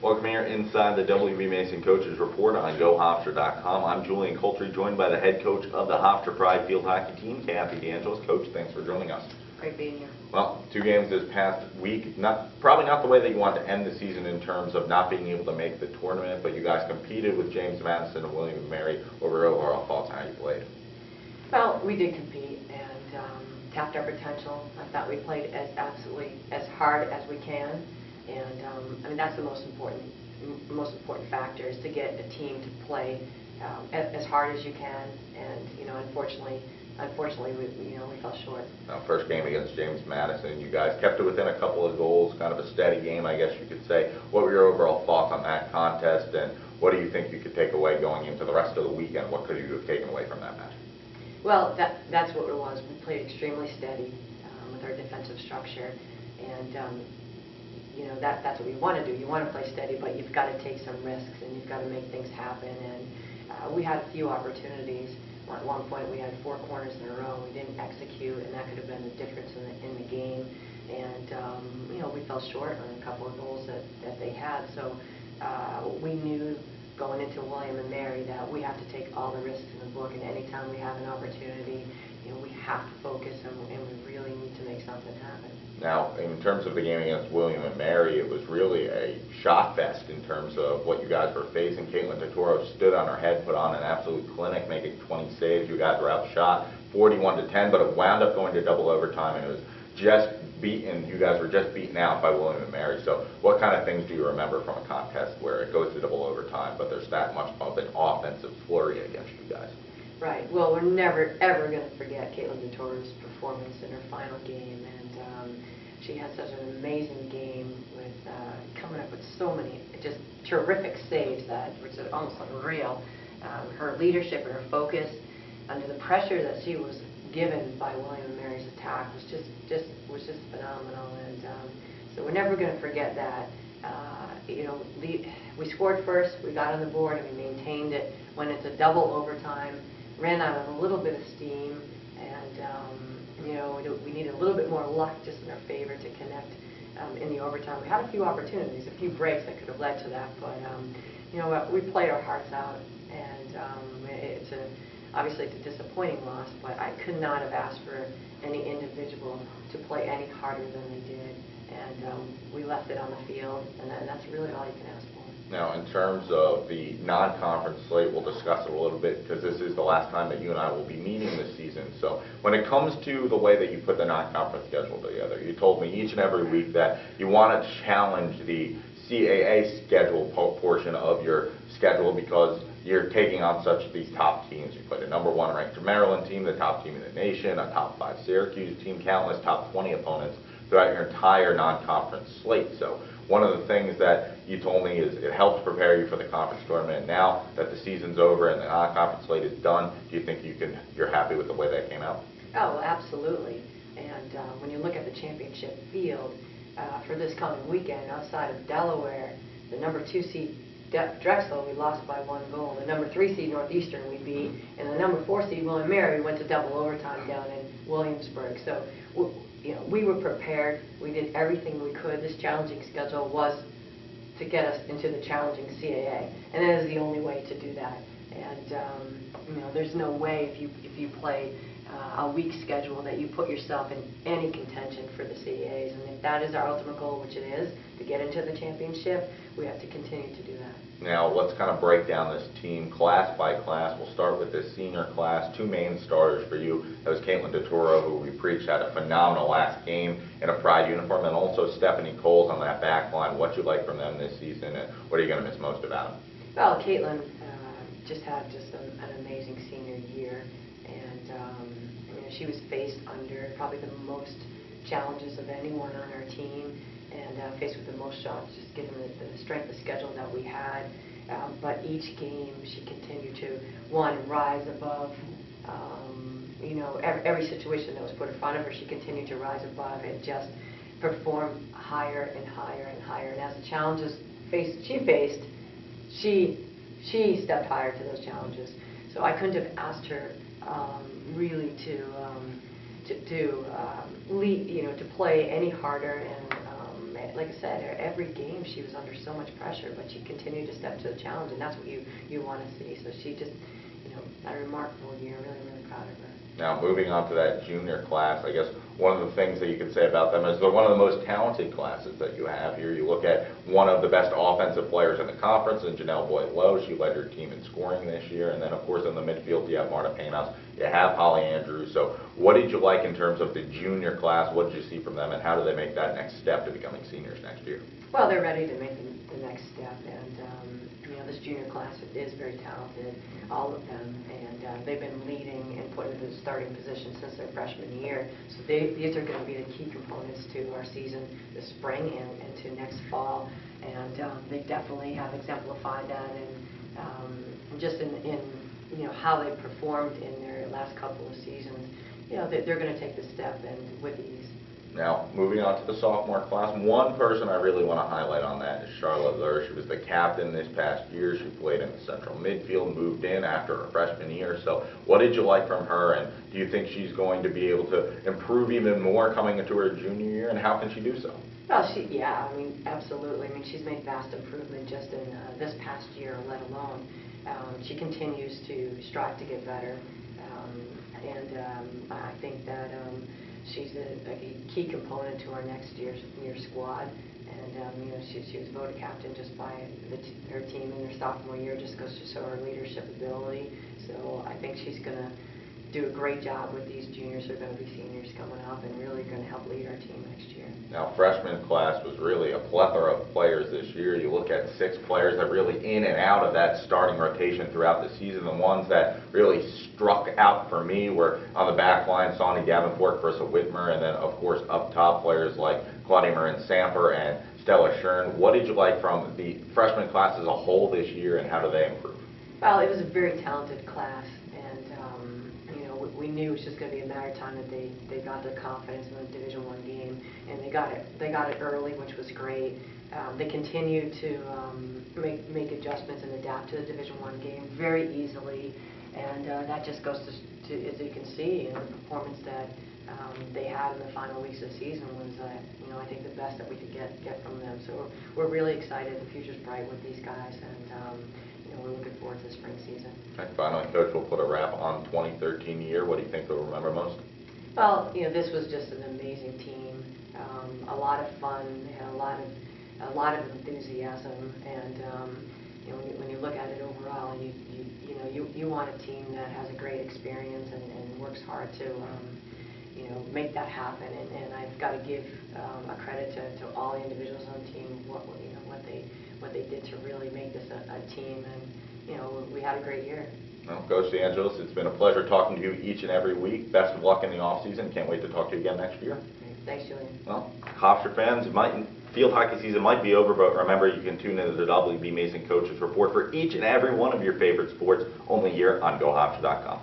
Welcome here inside the W.B. Mason Coaches Report on GoHofstra.com. I'm Julian Coultry, joined by the head coach of the Hofstra Pride Field Hockey Team, Kathy Angelis. Coach, thanks for joining us. Great being here. Well, 2 games this past week. Probably not the way that you want to end the season in terms of not being able to make the tournament, but you guys competed with James Madison and William & Mary. What were your overall thoughts on how you played? Well, we did compete and tapped our potential. I thought we played absolutely as hard as we can. And I mean, that's the most important factor, is to get a team to play as hard as you can. And unfortunately, we fell short. Now, first game against James Madison, you guys kept it within a couple of goals, kind of a steady game, I guess you could say. What were your overall thoughts on that contest, and what do you think you could take away going into the rest of the weekend? What could you have taken away from that match? Well, that's what it was. We played extremely steady with our defensive structure, and that's what we want to do. You want to play steady, but you've got to take some risks and you've got to make things happen. And we had a few opportunities. At one point, we had 4 corners in a row. We didn't execute, and that could have been the difference in the game. And we fell short on a couple of goals that they had. So we knew going into William & Mary that we have to take all the risks in the book, and anytime we have an opportunity, we have to focus and we really need to make something happen. Now, in terms of the game against William & Mary, it was really a shot fest in terms of what you guys were facing. Caitlin Totoro stood on her head, put on an absolute clinic, making 20 saves. You guys were outshot 41-10, but it wound up going to double overtime, and it was just beaten. You guys were just beaten out by William & Mary. So what kind of things do you remember from a contest where it goes to double overtime, but there's that much of an offensive flurry against you guys? Right. Well, we're never, ever going to forget Caitlin Totoro's performance in her final game. And she had such an amazing game with coming up with so many just terrific saves that were almost unreal. Her leadership and her focus under the pressure that she was given by William & Mary's attack was just phenomenal. And so we're never going to forget that. We scored first, we got on the board, and we maintained it. When it's a double overtime, ran out of a little bit of steam, and we needed a little bit more luck just in our favor to connect in the overtime. We had a few opportunities, a few breaks that could have led to that, but we played our hearts out, and obviously it's a disappointing loss, but I could not have asked for any individual to play any harder than they did, and we left it on the field, and that's really all you can ask for. Now, in terms of the non-conference slate, we'll discuss it a little bit because this is the last time that you and I will be meeting this season. So when it comes to the way that you put the non-conference schedule together, you told me each and every week that you want to challenge the CAA schedule portion of your schedule because you're taking on these top teams. You played a #1 ranked Maryland team, the top team in the nation, a top 5 Syracuse team, countless top 20 opponents throughout your entire non-conference slate. So one of the things that you told me is it helps prepare you for the conference tournament. Now that the season's over and the non-conference slate is done, do you think you're happy with the way that came out? Oh, absolutely. And when you look at the championship field for this coming weekend, outside of Delaware, the #2 seed Drexel, we lost by 1 goal. The #3 seed Northeastern we beat, and the #4 seed William & Mary went to double overtime down in Williamsburg. So we were prepared. We did everything we could. This challenging schedule was to get us into the challenging CAA, and that is the only way to do that. And there's no way if you play a weak schedule that you put yourself in any contention for the CAAs. And if that is our ultimate goal, which it is, to get into the championship, we have to continue to do that. Now, let's kind of break down this team class by class. We'll start with this senior class. 2 main starters for you. That was Caitlin Totoro, who we preached had a phenomenal last game in a Pride uniform, and also Stephanie Coles on that back line. What you like from them this season, and what are you going to miss most about them? Well, Caitlin just had an amazing senior year, and she was faced under probably the most challenges of anyone on our team, and faced with the most shots, just given the strength of schedule that we had. But each game, she continued to, rise above, every situation that was put in front of her. She continued to rise above and just perform higher and higher and higher. And as the challenges she faced, she stepped higher to those challenges. So I couldn't have asked her really to lead, to play any harder, and like I said, every game she was under so much pressure, but she continued to step to the challenge, and that's what you want to see. So she just, had a remarkable year. Really, really proud of her. Now, moving on to that junior class, I guess one of the things that you could say about them is they're one of the most talented classes that you have here. You look at one of the best offensive players in the conference, in Janelle Boyd-Lowe. She led her team in scoring this year. And then, of course, in the midfield, you have Marta Panos. You have Holly Andrews. So what did you like in terms of the junior class? What did you see from them, and how do they make that next step to becoming seniors next year? Well, they're ready to make the next step, and this junior class is very talented, all of them, and they've been leading and put into the starting position since their freshman year. So these are going to be the key components to our season this spring and to next fall, and they definitely have exemplified that, and just in how they performed in their last couple of seasons. They're going to take the step and with ease. Now, moving on to the sophomore class, one person I really want to highlight on that is Charlotte Lur. She was the captain this past year. She played in the central midfield, moved in after her freshman year. So what did you like from her, and do you think she's going to be able to improve even more coming into her junior year, and how can she do so? Well, absolutely. She's made vast improvement just in this past year, let alone. She continues to strive to get better, and I think that she's a key component to our next year's squad, and she was voted captain just by her team in her sophomore year. Just goes to show her leadership ability. So I think she's going to do a great job with these juniors who are going to be seniors coming up, and really going to help lead our team next year. Now, freshman class was really a plethora of players this year. You look at 6 players that really in and out of that starting rotation throughout the season. The ones that really struck out for me were on the back line, Sonny Davenport, Carissa Whitmer, and then, of course, up top players like Claudia Marin-Samper and Stella Schern. What did you like from the freshman class as a whole this year, and how do they improve? Well, it was a very talented class, and we knew it was just going to be a matter of time that they got their confidence in the Division I game, and they got it early, which was great. They continued to make adjustments and adapt to the Division I game very easily, and that just goes to as you can see, the performance that they had in the final weeks of the season was, I think the best that we could get from them. So we're really excited. The future's bright with these guys, and we're looking forward to the spring season. And finally, Coach, will put a wrap on 2013 year. What do you think they'll remember most? Well, this was just an amazing team. A lot of fun. They had a lot of enthusiasm, and when you look at it overall, you want a team that has a great experience and works hard to make that happen. And I've got to give a credit to all the individuals on the team, what they did to really make this a team, and we had a great year. Well, Coach Angelis, it's been a pleasure talking to you each and every week. Best of luck in the off season. Can't wait to talk to you again next year. Thanks, Julian. Well, Hofstra fans, field hockey season might be over, but remember, you can tune into the WB Mason Coaches Report for each and every one of your favorite sports, only here on GoHofstra.com.